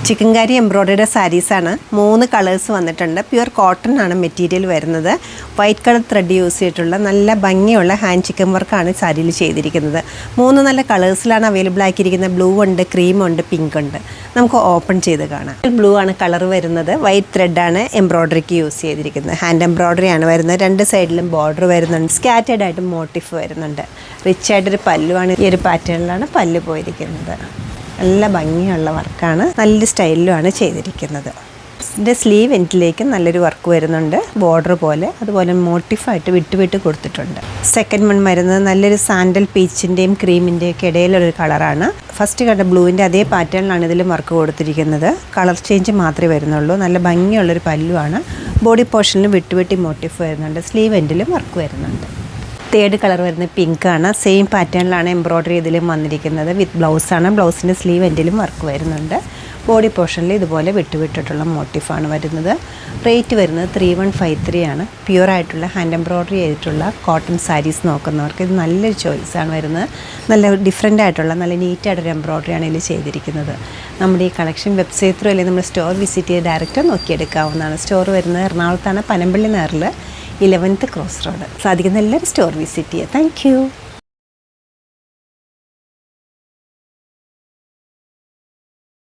Chikankari embroidery സാരീസാണ്. 3 colours വന്നിട്ടുണ്ട്. Pure cotton ആണ് material വരുന്നത്. വൈറ്റ് കളർ ത്രെഡ് യൂസ് ചെയ്തിട്ടുള്ള നല്ല ഭംഗിയുള്ള ഹാൻഡ് ചിക്കൻ വർക്കാണ് സാരിയിൽ ചെയ്തിരിക്കുന്നത്. 3 നല്ല കളേഴ്സിലാണ് അവൈലബിൾ ആക്കിയിരിക്കുന്നത്. ബ്ലൂ ഉണ്ട്, ക്രീം ഉണ്ട്, പിങ്ക് ഉണ്ട്. നമുക്ക് ഓപ്പൺ ചെയ്ത് കാണാം. ബ്ലൂ ആണ് കളർ വരുന്നത്. വൈറ്റ് ത്രെഡാണ് എംബ്രോയ്ഡറിക്ക് യൂസ് ചെയ്തിരിക്കുന്നത്. ഹാൻഡ് എംബ്രോയ്ഡറി ആണ് വരുന്നത്. 2 സൈഡിലും ബോർഡർ വരുന്നുണ്ട്. സ്കാറ്റേഡ് ആയിട്ട് മോട്ടിഫ് വരുന്നുണ്ട്. റിച്ച് ആയിട്ടൊരു പല്ലുവാണ്. ഈ ഒരു പാറ്റേണിലാണ് പല്ല് പോയിരിക്കുന്നത്. നല്ല ഭംഗിയുള്ള വർക്കാണ്. നല്ല സ്റ്റൈലിലുമാണ് ചെയ്തിരിക്കുന്നത്. ഇതിൻ്റെ സ്ലീവ് എൻഡിലേക്ക് നല്ലൊരു വർക്ക് വരുന്നുണ്ട്. ബോർഡർ പോലെ അതുപോലെ മോട്ടിഫായിട്ട് വിട്ട് കൊടുത്തിട്ടുണ്ട്. സെക്കൻഡ് വൺ വരുന്നത് നല്ലൊരു സാൻഡൽ പീച്ചിൻ്റെയും ക്രീമിൻ്റെയും ഒക്കെ ഇടയിലൊരു കളറാണ്. ഫസ്റ്റ് കണ്ട ബ്ലൂവിൻ്റെ അതേ പാറ്റേണിലാണ് ഇതിലും വർക്ക് കൊടുത്തിരിക്കുന്നത്. കളർ ചേഞ്ച് മാത്രമേ വരുന്നുള്ളൂ. നല്ല ഭംഗിയുള്ളൊരു പല്ലുവാണ്. ബോഡി പോർഷനിലും വിട്ട് മോട്ടിഫ് വരുന്നുണ്ട്. സ്ലീവ് എൻഡിലും വർക്ക് വരുന്നുണ്ട്. തേർഡ് കളർ വരുന്നത് പിങ്ക് ആണ്. സെയിം പാറ്റേണിലാണ് എംബ്രോയ്ഡറി ഇതിലും വന്നിരിക്കുന്നത്. വിത്ത് ബ്ലൗസാണ്. ബ്ലൗസിൻ്റെ സ്ലീവ് എൻഡിലും വർക്ക് വരുന്നുണ്ട്. ബോഡി പോർഷനിൽ ഇതുപോലെ വിട്ടിട്ടുള്ള മോട്ടിഫാണ് വരുന്നത്. റേറ്റ് വരുന്നത് 3153 ആണ്. പ്യുവറായിട്ടുള്ള ഹാൻഡ് എംബ്രോയ്ഡറി ചെയ്തിട്ടുള്ള കോട്ടൺ സാരീസ് നോക്കുന്നവർക്ക് ഇത് നല്ലൊരു ചോയ്സാണ് വരുന്നത്. നല്ല ഡിഫറെൻ്റ് ആയിട്ടുള്ള നല്ല നീറ്റായിട്ടൊരു എംബ്രോയ്ഡറിയാണ് ഇതിൽ ചെയ്തിരിക്കുന്നത്. നമ്മുടെ ഈ കളക്ഷൻ വെബ്സൈറ്റ് ത്രൂ അല്ലെങ്കിൽ നമ്മൾ സ്റ്റോർ വിസിറ്റ് ചെയ്ത് ഡയറക്റ്റ് നോക്കിയെടുക്കാവുന്നതാണ്. സ്റ്റോർ വരുന്നത് എറണാകുളത്താണ്, പനമ്പള്ളി നഗറിൽ 11th ക്രോസ് റോഡ്. സാധിക്കുന്ന എല്ലാവരും സ്റ്റോർ വിസിറ്റ് ചെയ്യുക. താങ്ക്